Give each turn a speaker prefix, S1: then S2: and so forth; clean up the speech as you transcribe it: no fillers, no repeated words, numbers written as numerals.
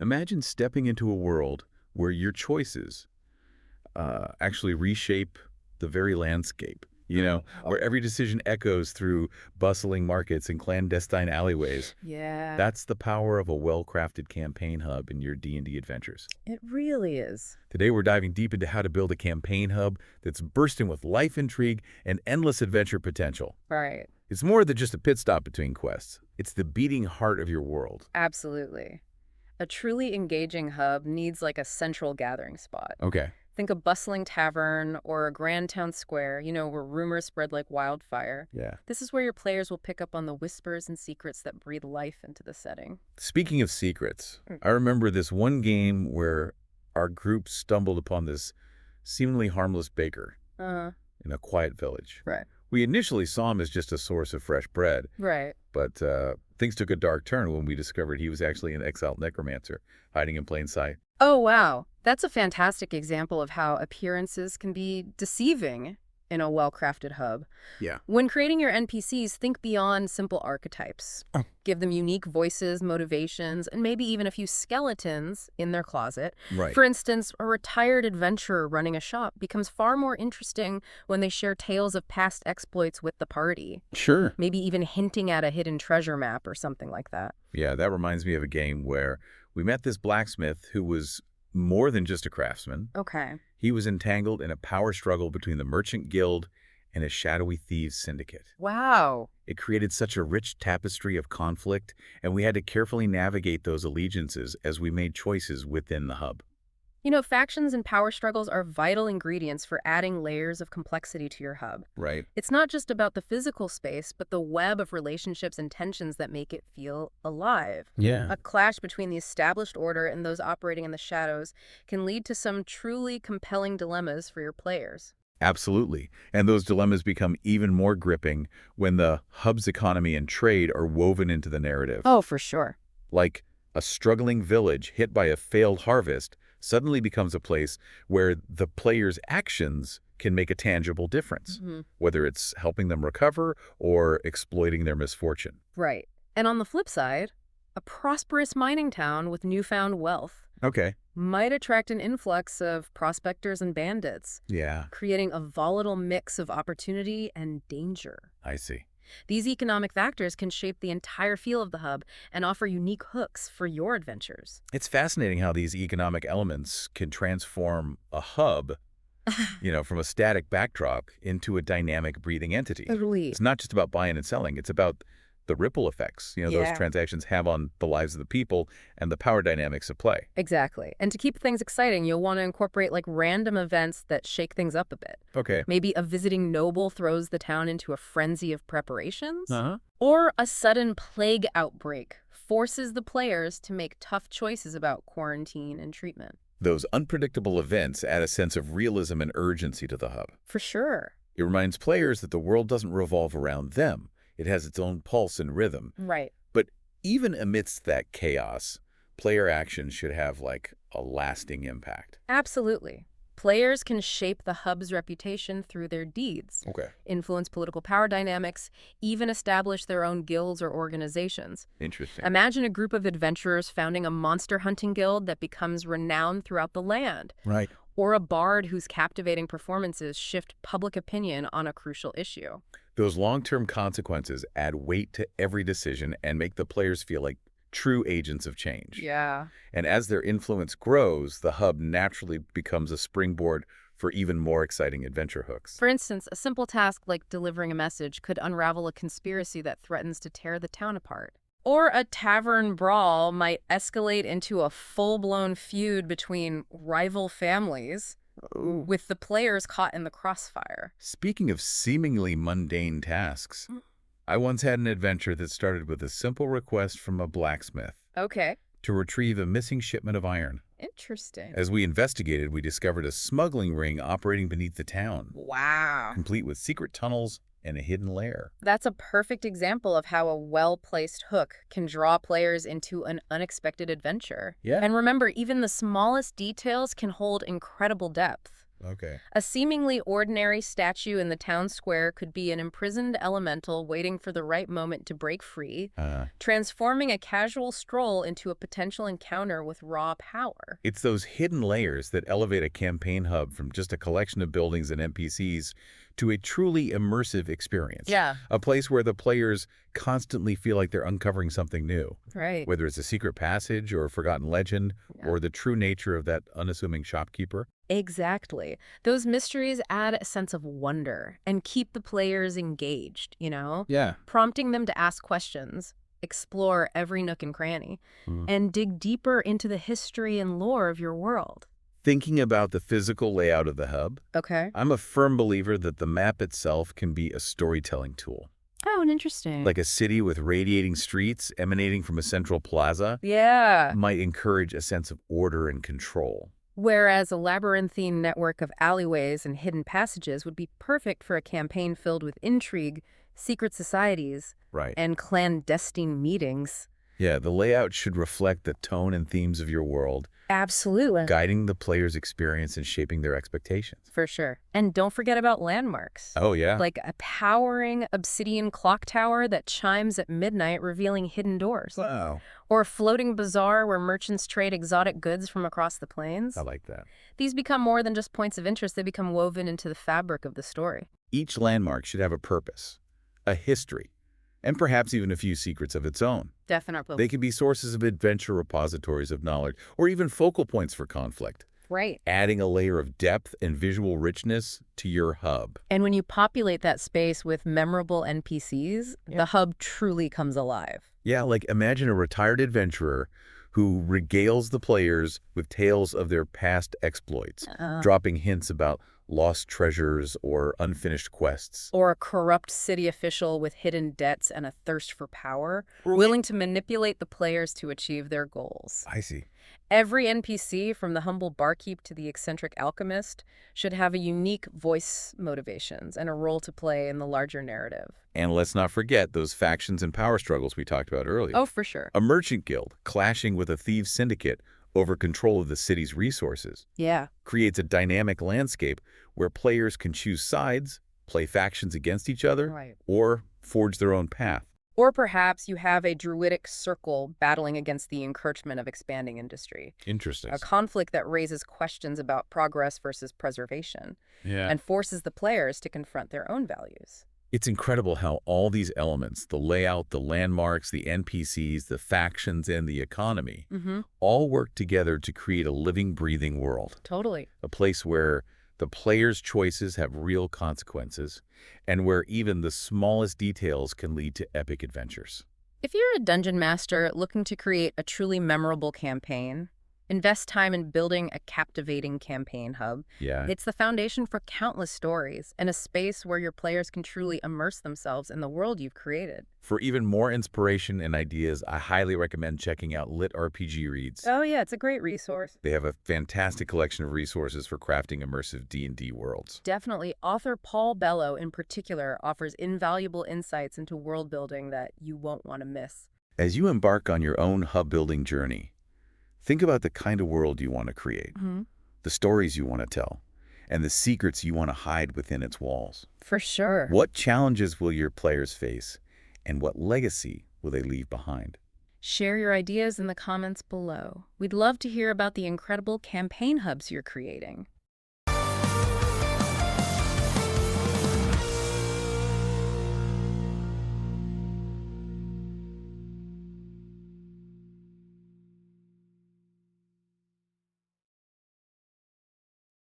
S1: Imagine stepping into a world where your choices actually reshape the very landscape, where every decision echoes through bustling markets and clandestine alleyways.
S2: Yeah,
S1: That's the power of a well-crafted campaign hub in your D&D adventures.
S2: it really is.
S1: Today we're diving deep into how to build a campaign hub that's bursting with life intrigue and endless adventure potential.
S2: Right.
S1: It's more than just a pit stop between quests. It's the beating heart of your world.
S2: Absolutely. A truly engaging hub needs like a central gathering spot.
S1: Okay.
S2: Think a bustling tavern or a grand town square, where rumors spread like wildfire.
S1: Yeah.
S2: This is where your players will pick up on the whispers and secrets that breathe life into the setting.
S1: Speaking of secrets,
S2: Mm.
S1: I remember this one game where our group stumbled upon this seemingly harmless baker
S2: Uh-huh.
S1: in a quiet village.
S2: Right.
S1: We initially saw him as just a source of fresh bread,
S2: Right.
S1: but things took a dark turn when we discovered he was actually an exiled necromancer hiding in plain sight.
S2: Oh, wow. That's a fantastic example of how appearances can be deceiving in a well-crafted hub.
S1: Yeah.
S2: When creating your NPCs, think beyond simple archetypes.
S1: Oh.
S2: Give them unique voices, motivations, and maybe even a few skeletons in their closet.
S1: Right.
S2: For instance, a retired adventurer running a shop becomes far more interesting when they share tales of past exploits with the party,
S1: Sure.
S2: maybe even hinting at a hidden treasure map or something like that.
S1: Yeah, that reminds me of a game where we met this blacksmith who was more than just a craftsman.
S2: Okay.
S1: He was entangled in a power struggle between the merchant guild and a shadowy thieves syndicate.
S2: Wow.
S1: It created such a rich tapestry of conflict, and we had to carefully navigate those allegiances as we made choices within the hub.
S2: Factions and power struggles are vital ingredients for adding layers of complexity to your hub.
S1: Right.
S2: It's not just about the physical space, but the web of relationships and tensions that make it feel alive.
S1: Yeah.
S2: A clash between the established order and those operating in the shadows can lead to some truly compelling dilemmas for your players.
S1: Absolutely. And those dilemmas become even more gripping when the hub's economy and trade are woven into the narrative.
S2: Oh, for sure.
S1: Like a struggling village hit by a failed harvest suddenly becomes a place where the player's actions can make a tangible difference, whether it's helping them recover or exploiting their misfortune.
S2: Right. And on the flip side, a prosperous mining town with newfound wealth
S1: Okay.
S2: might attract an influx of prospectors and bandits,
S1: Yeah,
S2: creating a volatile mix of opportunity and danger.
S1: I see.
S2: These economic factors can shape the entire feel of the hub and offer unique hooks for your adventures.
S1: It's fascinating how these economic elements can transform a hub, from a static backdrop into a dynamic breathing entity.
S2: Totally.
S1: It's not just about buying and selling. It's about the ripple effects, those
S2: Yeah.
S1: transactions have on the lives of the people and the power dynamics at play.
S2: Exactly. And to keep things exciting, you'll want to incorporate like random events that shake things up a bit.
S1: Okay.
S2: Maybe a visiting noble throws the town into a frenzy of preparations.
S1: Uh-huh.
S2: Or a sudden plague outbreak forces the players to make tough choices about quarantine and treatment.
S1: Those unpredictable events add a sense of realism and urgency to the hub.
S2: For sure.
S1: It reminds players that the world doesn't revolve around them. It has its own pulse and rhythm.
S2: Right.
S1: But even amidst that chaos, player action should have a lasting impact.
S2: Absolutely. Players can shape the hub's reputation through their deeds,
S1: Okay.
S2: influence political power dynamics, even establish their own guilds or organizations.
S1: Interesting.
S2: Imagine a group of adventurers founding a monster hunting guild that becomes renowned throughout the land,
S1: Right.
S2: or a bard whose captivating performances shift public opinion on a crucial issue.
S1: Those long-term consequences add weight to every decision and make the players feel like true agents of change.
S2: Yeah.
S1: And as their influence grows, the hub naturally becomes a springboard for even more exciting adventure hooks.
S2: For instance, a simple task like delivering a message could unravel a conspiracy that threatens to tear the town apart. Or a tavern brawl might escalate into a full-blown feud between rival families, with the players caught in the crossfire.
S1: Speaking of seemingly mundane tasks, I once had an adventure that started with a simple request from a blacksmith
S2: Okay.
S1: to retrieve a missing shipment of iron.
S2: Interesting.
S1: As we investigated, we discovered a smuggling ring operating beneath the town,
S2: Wow.
S1: complete with secret tunnels and a hidden lair.
S2: That's a perfect example of how a well-placed hook can draw players into an unexpected adventure.
S1: Yeah.
S2: And remember, even the smallest details can hold incredible depth.
S1: Okay.
S2: A seemingly ordinary statue in the town square could be an imprisoned elemental waiting for the right moment to break free,
S1: Uh,
S2: transforming a casual stroll into a potential encounter with raw power.
S1: it's those hidden layers that elevate a campaign hub from just a collection of buildings and NPCs to a truly immersive experience.
S2: Yeah,
S1: A place where the players constantly feel like they're uncovering something new,
S2: right.
S1: whether it's a secret passage or a forgotten legend
S2: Yeah.
S1: or the true nature of that unassuming shopkeeper.
S2: Exactly. Those mysteries add a sense of wonder and keep the players engaged,
S1: Yeah.
S2: prompting them to ask questions, explore every nook and cranny,
S1: Mm.
S2: and dig deeper into the history and lore of your world.
S1: Thinking about the physical layout of the hub,
S2: Okay.
S1: I'm a firm believer that the map itself can be a storytelling tool.
S2: Oh, and interesting.
S1: Like a city with radiating streets emanating from a central plaza
S2: Yeah.
S1: might encourage a sense of order and control.
S2: Whereas a labyrinthine network of alleyways and hidden passages would be perfect for a campaign filled with intrigue, secret societies,
S1: Right.
S2: and clandestine meetings.
S1: Yeah, the layout should reflect the tone and themes of your world,
S2: Absolutely.
S1: guiding the player's experience and shaping their expectations.
S2: For sure. And don't forget about landmarks.
S1: Oh, yeah.
S2: Like a towering obsidian clock tower that chimes at midnight, revealing hidden doors.
S1: Wow.
S2: Or a floating bazaar where merchants trade exotic goods from across the plains.
S1: I like that.
S2: These become more than just points of interest. They become woven into the fabric of the story.
S1: Each landmark should have a purpose, a history, and perhaps even a few secrets of its own.
S2: Definitely.
S1: They can be sources of adventure, repositories of knowledge, or even focal points for conflict,
S2: Right.
S1: adding a layer of depth and visual richness to your hub.
S2: And when you populate that space with memorable NPCs, the hub truly comes alive.
S1: Yeah, like imagine a retired adventurer who regales the players with tales of their past exploits, dropping hints about lost treasures or unfinished quests.
S2: Or a corrupt city official with hidden debts and a thirst for power, willing to manipulate the players to achieve their goals.
S1: I see.
S2: Every NPC, from the humble barkeep to the eccentric alchemist, should have a unique voice, motivations, and a role to play in the larger narrative.
S1: And let's not forget those factions and power struggles we talked about earlier.
S2: Oh, for sure.
S1: A merchant guild clashing with a thieves syndicate over control of the city's resources
S2: Yeah.
S1: creates a dynamic landscape where players can choose sides, play factions against each other,
S2: Right.
S1: or forge their own path.
S2: Or perhaps you have a druidic circle battling against the encroachment of expanding industry,
S1: Interesting.
S2: a conflict that raises questions about progress versus preservation
S1: Yeah.
S2: and forces the players to confront their own values.
S1: It's incredible how all these elements, the layout, the landmarks, the NPCs, the factions, and the economy, all work together to create a living, breathing world.
S2: Totally.
S1: A place where the player's choices have real consequences, and where even the smallest details can lead to epic adventures.
S2: If you're a dungeon master looking to create a truly memorable campaign, invest time in building a captivating campaign hub.
S1: Yeah.
S2: It's the foundation for countless stories and a space where your players can truly immerse themselves in the world you've created.
S1: For even more inspiration and ideas, I highly recommend checking out LitRPG Reads.
S2: Oh yeah, it's a great resource.
S1: They have a fantastic collection of resources for crafting immersive D&D worlds.
S2: Definitely. Author Paul Bello, in particular, offers invaluable insights into world building that you won't want to miss.
S1: As you embark on your own hub-building journey, think about the kind of world you want to create, the stories you want to tell, and the secrets you want to hide within its walls.
S2: For sure.
S1: What challenges will your players face, and what legacy will they leave behind?
S2: Share your ideas in the comments below. We'd love to hear about the incredible campaign hubs you're creating.